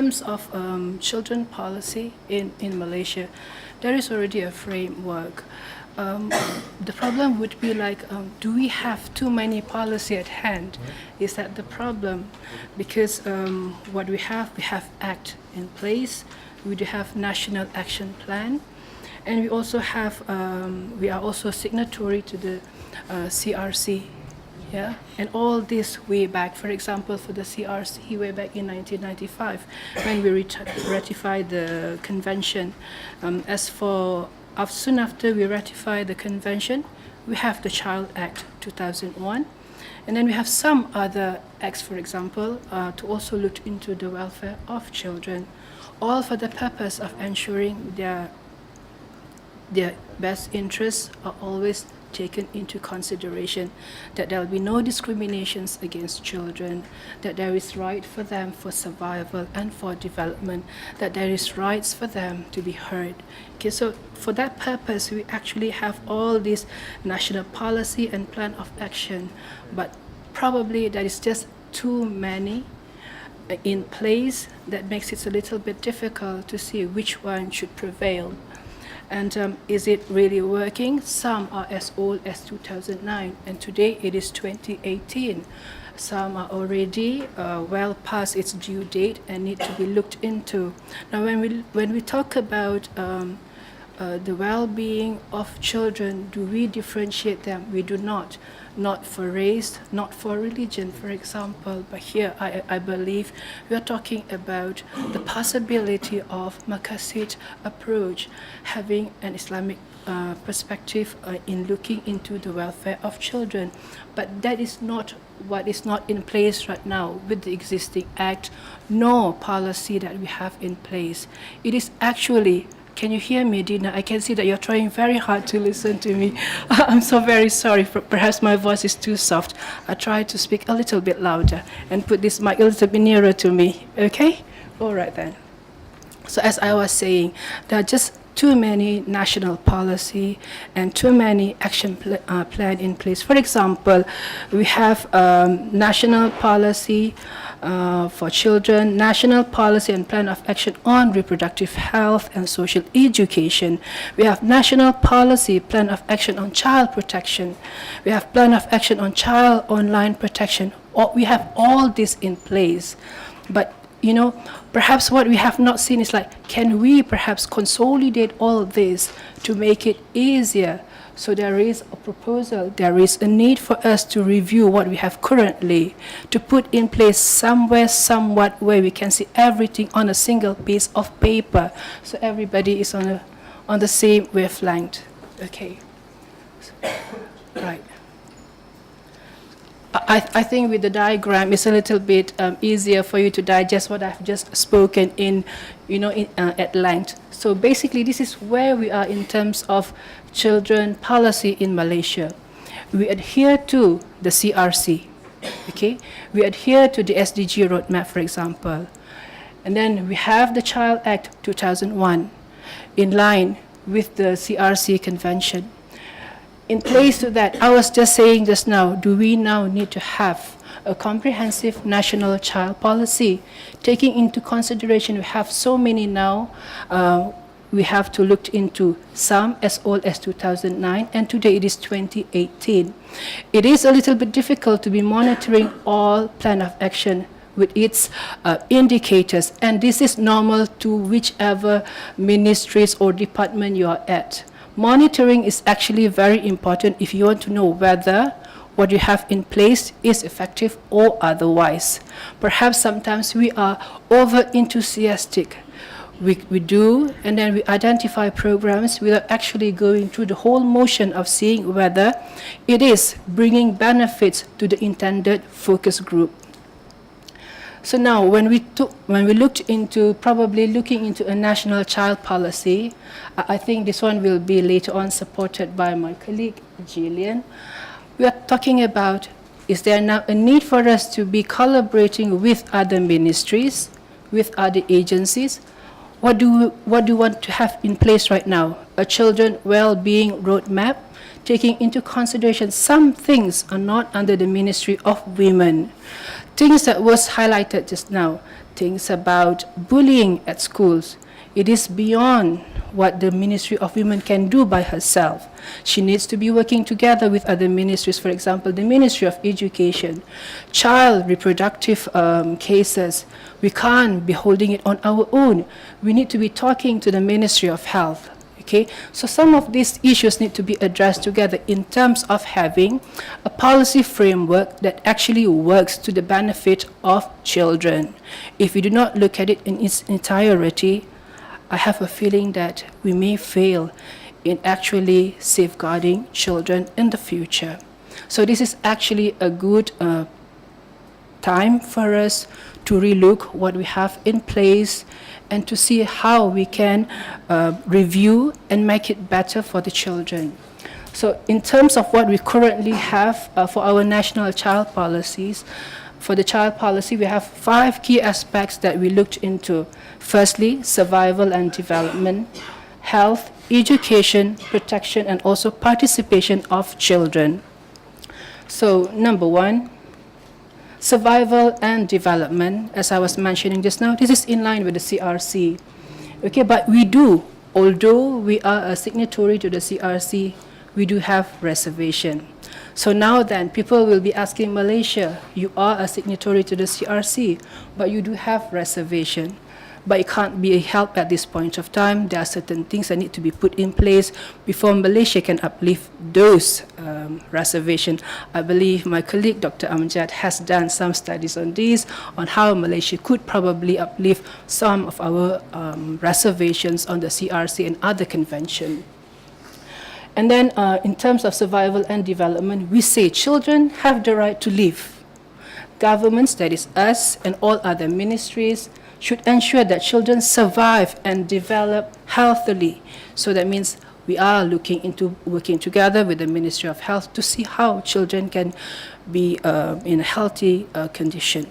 terms of children policy in Malaysia, there is already a framework. The problem would be like, do we have too many policy at hand? Is that the problem? Because what we have Act in place, we do have National Action Plan, and we also have, we are also signatory to the CRC. Yeah, and all this way back, for example, for the CRC, way back in 1995, when we ratified the convention. Soon after we ratified the convention, we have the Child Act 2001, and then we have some other acts, for example, to also look into the welfare of children, all for the purpose of ensuring their best interests are always taken into consideration, that there will be no discriminations against children, that there is right for them for survival and for development, that there is rights for them to be heard. Okay, so for that purpose, we actually have all this national policy and plan of action, but probably there is just too many in place that makes it a little bit difficult to see which one should prevail. And is it really working? Some are as old as 2009, and today it is 2018. Some are already well past its due date and need to be looked into. Now, when we talk about the well-being of children, do we differentiate them? We do not. Not for race, not for religion, for example. But here, I believe we are talking about the possibility of Maqasid approach, having an Islamic perspective in looking into the welfare of children. But that is not what is not in place right now with the existing act, nor policy that we have in place. It is actually, can you hear me, Dina? I can see that you're trying very hard to listen to me. I'm so very sorry. Perhaps my voice is too soft. I try to speak a little bit louder and put this mic a little bit nearer to me. Okay? All right then. So as I was saying, there are just too many national policy and too many action plan in place. For example, we have national policy for children, national policy and plan of action on reproductive health and social education. We have national policy, plan of action on child protection. We have plan of action on child online protection. We have all this in place. But you know, perhaps what we have not seen is like, can we perhaps consolidate all this to make it easier? So there is a proposal, there is a need for us to review what we have currently, to put in place somewhere, somewhat, where we can see everything on a single piece of paper, so everybody is on the same wavelength. Okay, right. I think with the diagram, it's a little bit easier for you to digest what I've just spoken in, at length. So basically, this is where we are in terms of children policy in Malaysia. We adhere to the CRC, okay? We adhere to the SDG roadmap, for example. And then we have the Child Act 2001 in line with the CRC convention. In place to that, I was just saying just now, do we now need to have a comprehensive national child policy? Taking into consideration, we have so many now, we have to look into some as old as 2009, and today it is 2018. It is a little bit difficult to be monitoring all plan of action with its indicators, and this is normal to whichever ministries or department you are at. Monitoring is actually very important if you want to know whether what you have in place is effective or otherwise. Perhaps sometimes we are over-enthusiastic. We do, and then we identify programs without actually going through the whole motion of seeing whether it is bringing benefits to the intended focus group. So now, when we looked into probably looking into a national child policy, I think this one will be later on supported by my colleague Jillian. We are talking about, is there now a need for us to be collaborating with other ministries, with other agencies? What do we want to have in place right now? A children well-being roadmap, taking into consideration some things are not under the Ministry of Women. Things that was highlighted just now, things about bullying at schools. It is beyond what the Ministry of Women can do by herself. She needs to be working together with other ministries, for example, the Ministry of Education. Child reproductive cases, we can't be holding it on our own. We need to be talking to the Ministry of Health. Okay, so some of these issues need to be addressed together in terms of having a policy framework that actually works to the benefit of children. If we do not look at it in its entirety, I have a feeling that we may fail in actually safeguarding children in the future. So this is actually a good time for us to relook what we have in place and to see how we can review and make it better for the children. So in terms of what we currently have for our national child policies, for the child policy, we have 5 key aspects that we looked into. Firstly, survival and development, health, education, protection, and also participation of children. So number 1, survival and development, as I was mentioning just now, this is in line with the CRC. Okay, but we do, although we are a signatory to the CRC, we do have reservation. So now then, people will be asking Malaysia, you are a signatory to the CRC, but you do have reservation. But it can't be helped at this point of time. There are certain things that need to be put in place before Malaysia can uplift those reservations. I believe my colleague, Dr. Amjad, has done some studies on this, on how Malaysia could probably uplift some of our reservations on the CRC and other conventions. And then in terms of survival and development, we say children have the right to live. Governments, that is us and all other ministries, should ensure that children survive and develop healthily. So that means we are looking into working together with the Ministry of Health to see how children can be in a healthy condition.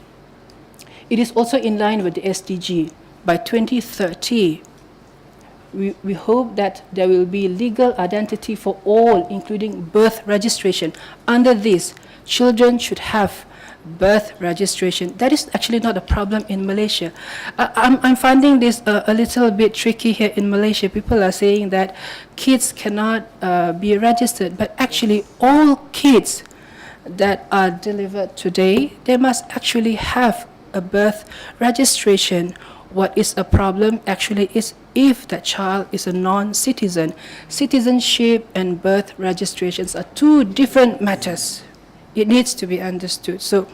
It is also in line with the SDG. By 2030, we hope that there will be legal identity for all, including birth registration. Under this, children should have birth registration. That is actually not a problem in Malaysia. I'm finding this a little bit tricky here in Malaysia. People are saying that kids cannot be registered, but actually all kids that are delivered today, they must actually have a birth registration. What is a problem actually is if that child is a non-citizen. Citizenship and birth registrations are 2 different matters. It needs to be understood. So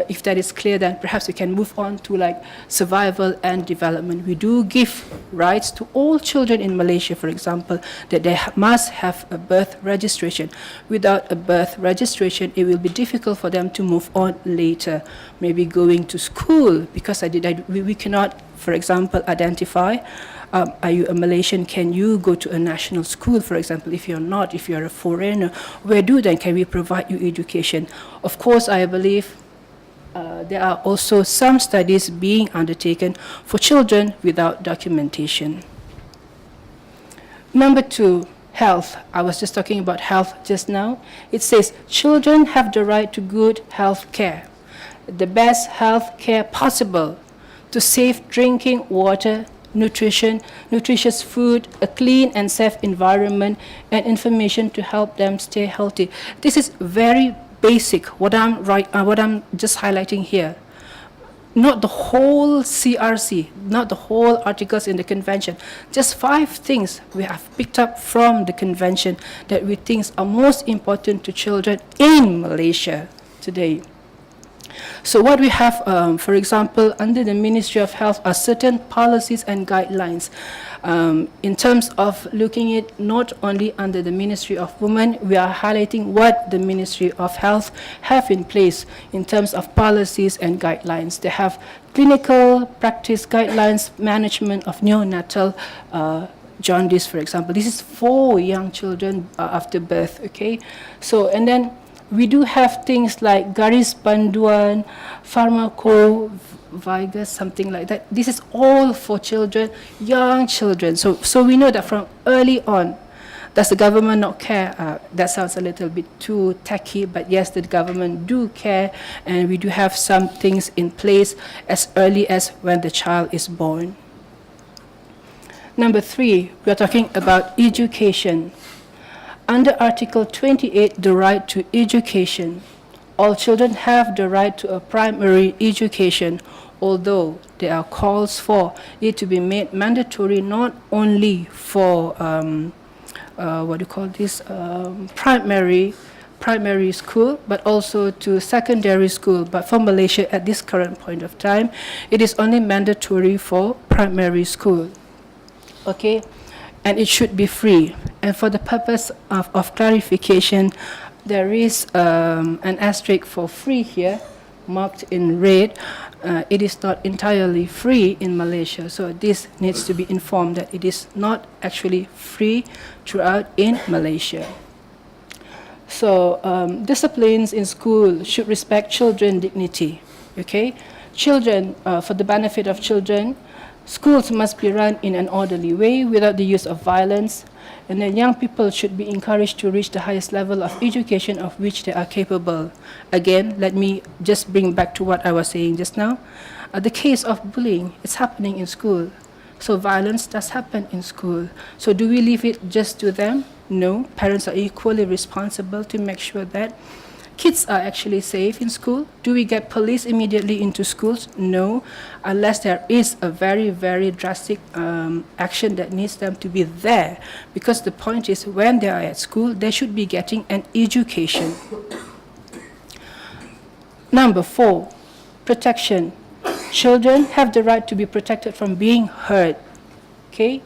if that is clear, then perhaps we can move on to like survival and development. We do give rights to all children in Malaysia, for example, that they must have a birth registration. Without a birth registration, it will be difficult for them to move on later. Maybe going to school, because we cannot, for example, identify, are you a Malaysian? Can you go to a national school, for example? If you're not, if you're a foreigner, where can we provide you education? Of course, I believe there are also some studies being undertaken for children without documentation. Number 2, health. I was just talking about health just now. It says children have the right to good health care, the best health care possible, to safe drinking water, nutrition, nutritious food, a clean and safe environment, and information to help them stay healthy. This is very basic, what I'm just highlighting here. Not the whole CRC, not the whole articles in the convention. Just 5 things we have picked up from the convention that we think are most important to children in Malaysia today. So what we have, for example, under the Ministry of Health are certain policies and guidelines. In terms of looking at not only under the Ministry of Women, we are highlighting what the Ministry of Health have in place in terms of policies and guidelines. They have clinical practice guidelines, management of neonatal jaundice, for example. This is for young children after birth, okay? So, and then we do have things like garis panduan, pharmacovigus, something like that. This is all for children, young children. So we know that from early on, Does the government not care? That sounds a little bit too tacky, but yes, the government do care, and we do have some things in place as early as when the child is born. Number 3, we are talking about education. Under Article 28, the right to education. All children have the right to a primary education, although there are calls for it to be made mandatory not only for primary school, but also to secondary school. But for Malaysia at this current point of time, it is only mandatory for primary school. Okay, and it should be free. And for the purpose of clarification, there is an asterisk for free here, marked in red. It is not entirely free in Malaysia, so this needs to be informed that it is not actually free throughout in Malaysia. So disciplines in school should respect children's dignity. Okay, children, for the benefit of children, schools must be run in an orderly way without the use of violence, and then young people should be encouraged to reach the highest level of education of which they are capable. Again, let me just bring back to what I was saying just now. The case of bullying, it's happening in school. So violence does happen in school. So do we leave it just to them? No. Parents are equally responsible to make sure that kids are actually safe in school. Do we get police immediately into schools? No, unless there is a very, very drastic action that needs them to be there. Because the point is, when they are at school, they should be getting an education. Number 4, protection. Children have the right to be protected from being hurt, okay,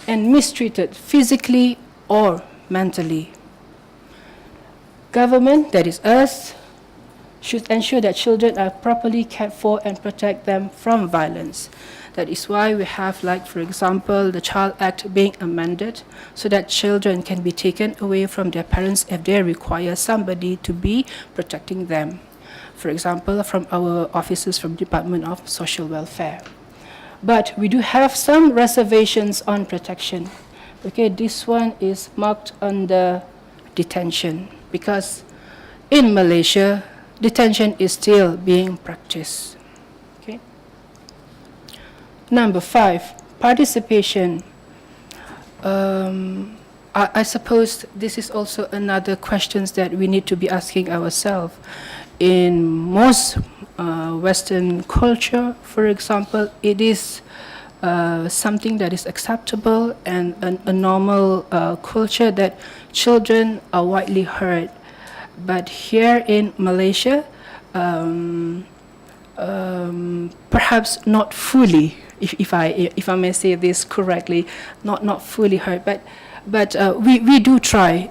and mistreated physically or mentally. Government, that is us, should ensure that children are properly cared for and protect them from violence. That is why we have, like, for example, the Child Act being amended so that children can be taken away from their parents if they require somebody to be protecting them. For example, from our officers from Department of Social Welfare. But we do have some reservations on protection. Okay, this one is marked under detention, because in Malaysia, detention is still being practiced. Okay. Number 5, participation. I suppose this is also another question that we need to be asking ourselves. In most Western culture, for example, it is something that is acceptable and a normal culture that children are widely heard. But here in Malaysia, perhaps not fully, if I may say this correctly, not fully heard, but we do try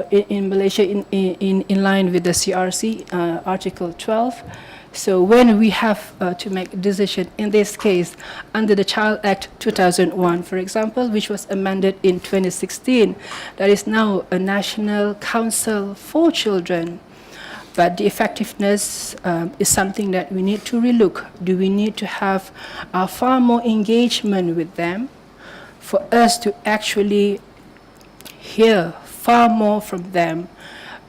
in Malaysia in line with the CRC Article 12. So when we have to make a decision, in this case, under the Child Act 2001, for example, which was amended in 2016, there is now a National Council for Children. But the effectiveness is something that we need to relook. Do we need to have far more engagement with them for us to actually hear far more from them?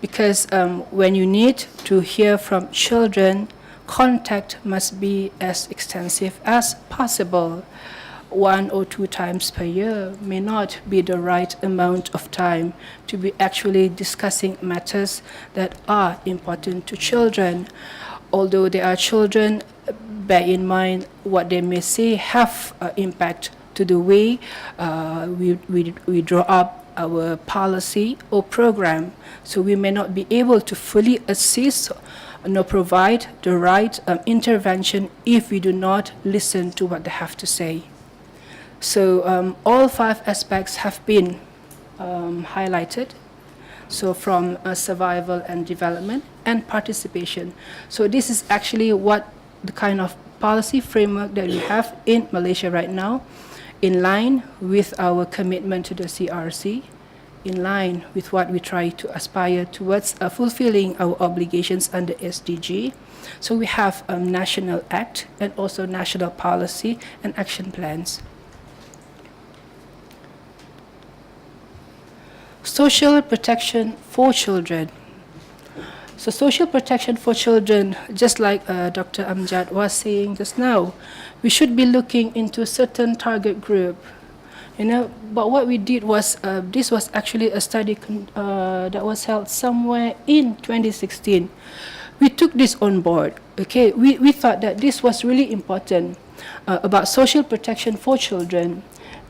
Because when you need to hear from children, contact must be as extensive as possible. 1 or 2 times per year may not be the right amount of time to be actually discussing matters that are important to children. Although they are children, bear in mind what they may say have impact to the way we draw up our policy or program. So we may not be able to fully assist nor provide the right intervention if we do not listen to what they have to say. So all 5 aspects have been highlighted. So from survival and development and participation. So this is actually what the kind of policy framework that we have in Malaysia right now, in line with our commitment to the CRC, in line with what we try to aspire towards fulfilling our obligations under SDG. So we have a national act and also national policy and action plans. social protection for children. So social protection for children, just like Dr. Amjad was saying just now, we should be looking into certain target group. But what we did was, this was actually a study that was held somewhere in 2016. We took this on board, okay? We thought that this was really important about social protection for children.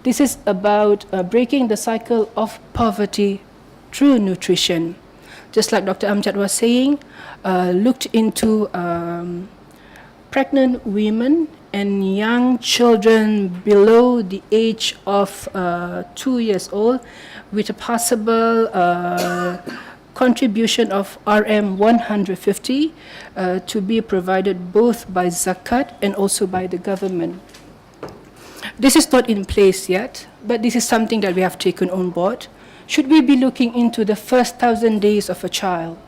This is about breaking the cycle of poverty through nutrition. Just like Dr. Amjad was saying, looked into pregnant women and young children below the age of 2 years old with a possible contribution of RM 150 to be provided both by Zakat and also by the government. This is not in place yet, but this is something that we have taken on board. Should we be looking into the first 1,000 days of a child?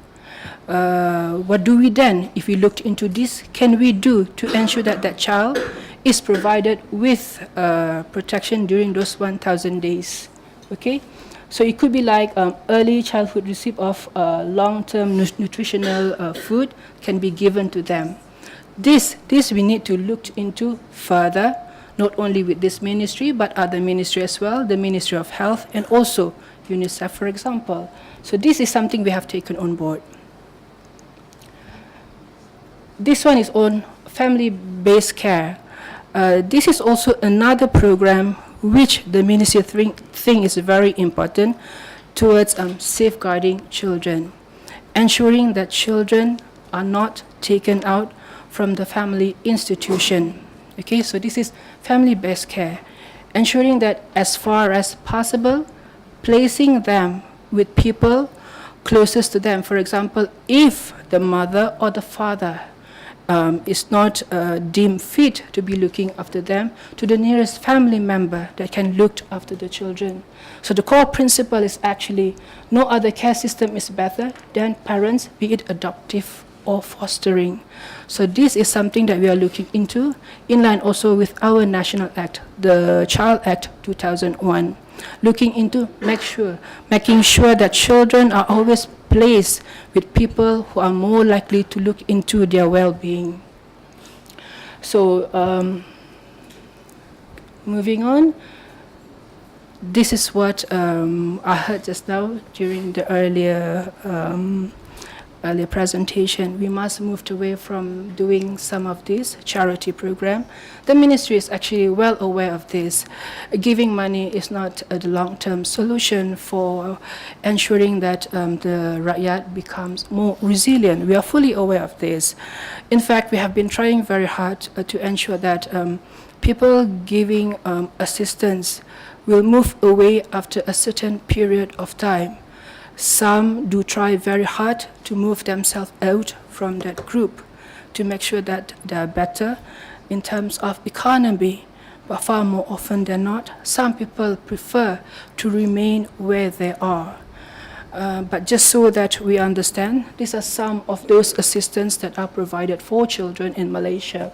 What do we then, if we looked into this, can we do to ensure that that child is provided with protection during those 1,000 days? Okay, so it could be like early childhood receipt of long-term nutritional food can be given to them. This we need to look into further, not only with this ministry, but other ministry as well, the Ministry of Health and also UNICEF, for example. So this is something we have taken on board. This one is on family-based care. This is also another program which the ministry think is very important towards safeguarding children, ensuring that children are not taken out from the family institution. Okay, so this is family-based care, ensuring that as far as possible, placing them with people closest to them. For example, if the mother or the father is not deemed fit to be looking after them, to the nearest family member that can look after the children. So the core principle is actually no other care system is better than parents, be it adoptive or fostering. So this is something that we are looking into, in line also with our national act, the Child Act 2001, looking into making sure that children are always placed with people who are more likely to look into their well-being. So moving on, this is what I heard just now during the earlier presentation. We must move away from doing some of this charity program. The ministry is actually well aware of this. Giving money is not a long-term solution for ensuring that the rakyat becomes more resilient. We are fully aware of this. In fact, we have been trying very hard to ensure that people giving assistance will move away after a certain period of time. Some do try very hard to move themselves out from that group to make sure that they're better in terms of economy, but far more often than not, some people prefer to remain where they are. But just so that we understand, these are some of those assistance that are provided for children in Malaysia.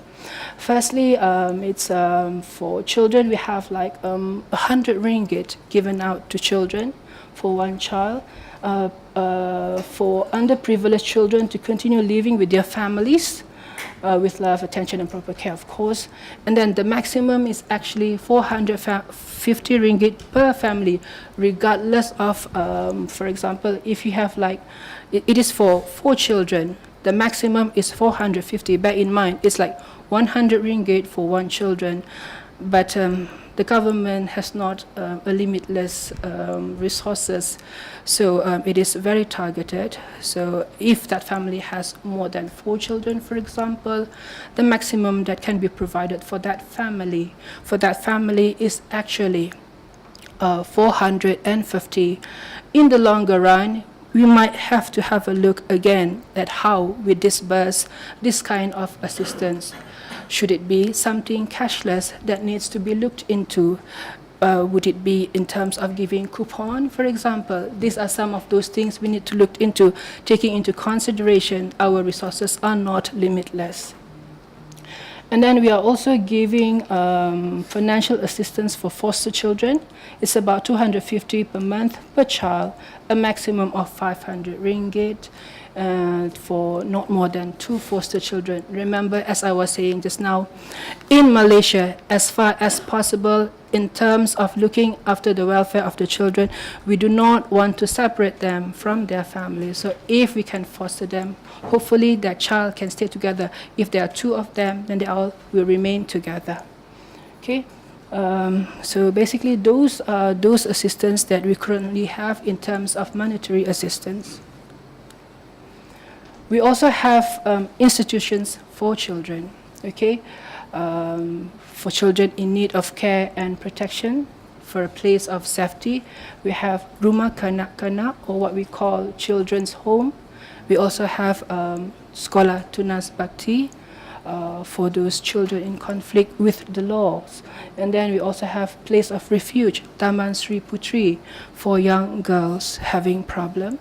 Firstly, it's for children, we have like 100 ringgit given out to children for one child. For underprivileged children to continue living with their families with love, attention, and proper care, of course. And then the maximum is actually 450 ringgit per family, regardless of, for example, if you have like, it is for 4 children, the maximum is 450. Bear in mind, it's like 100 ringgit for 1 children, but the government has not a limitless resources, so it is very targeted. So if that family has more than 4 children, for example, the maximum that can be provided for that family is actually 450. In the longer run, we might have to have a look again at how we disburse this kind of assistance. Should it be something cashless that needs to be looked into? Would it be in terms of giving coupon, for example? These are some of those things we need to look into, taking into consideration our resources are not limitless. And then we are also giving financial assistance for foster children. It's about 250 per month per child, a maximum of 500 ringgit for not more than 2 foster children. Remember, as I was saying just now, in Malaysia, as far as possible, in terms of looking after the welfare of the children, we do not want to separate them from their families. So if we can foster them, hopefully that child can stay together. If there are 2 of them, then they all will remain together. Okay. So basically, those are those assistance that we currently have in terms of monetary assistance. We also have institutions for children. Okay. For children in need of care and protection, for a place of safety, we have Rumah Kanak-Kanak, or what we call children's home. We also have Sekolah Tunas Bakti for those children in conflict with the laws. And then we also have place of refuge, Taman Sri Putri, for young girls having problem.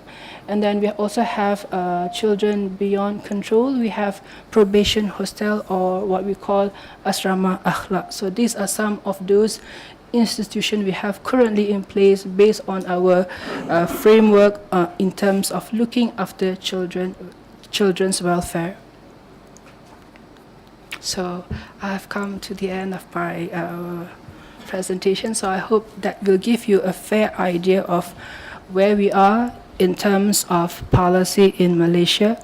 And then we also have children beyond control. We have probation hostel, or what we call Asrama Akhlak. So these are some of those institutions we have currently in place based on our framework in terms of looking after children's welfare. So I've come to the end of my presentation, so I hope that will give you a fair idea of where we are in terms of policy in Malaysia,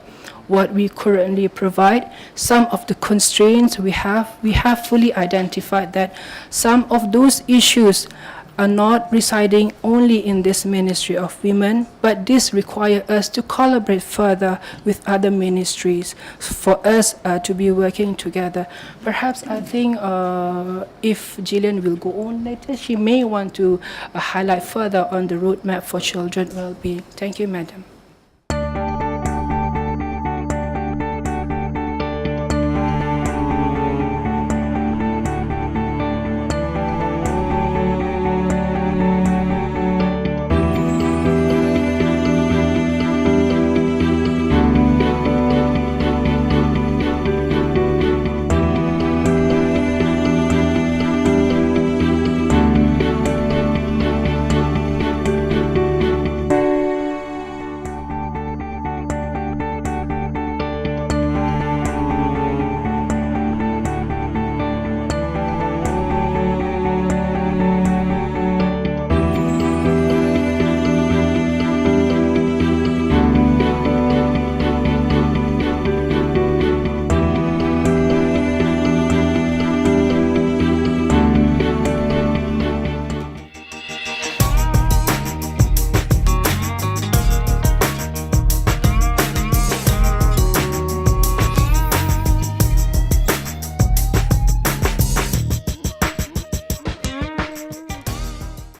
what we currently provide, some of the constraints we have. We have fully identified that some of those issues are not residing only in this Ministry of Women, but this requires us to collaborate further with other ministries for us to be working together. Perhaps I think if Jillian will go on later, she may want to highlight further on the roadmap for children well-being. Thank you, Madam.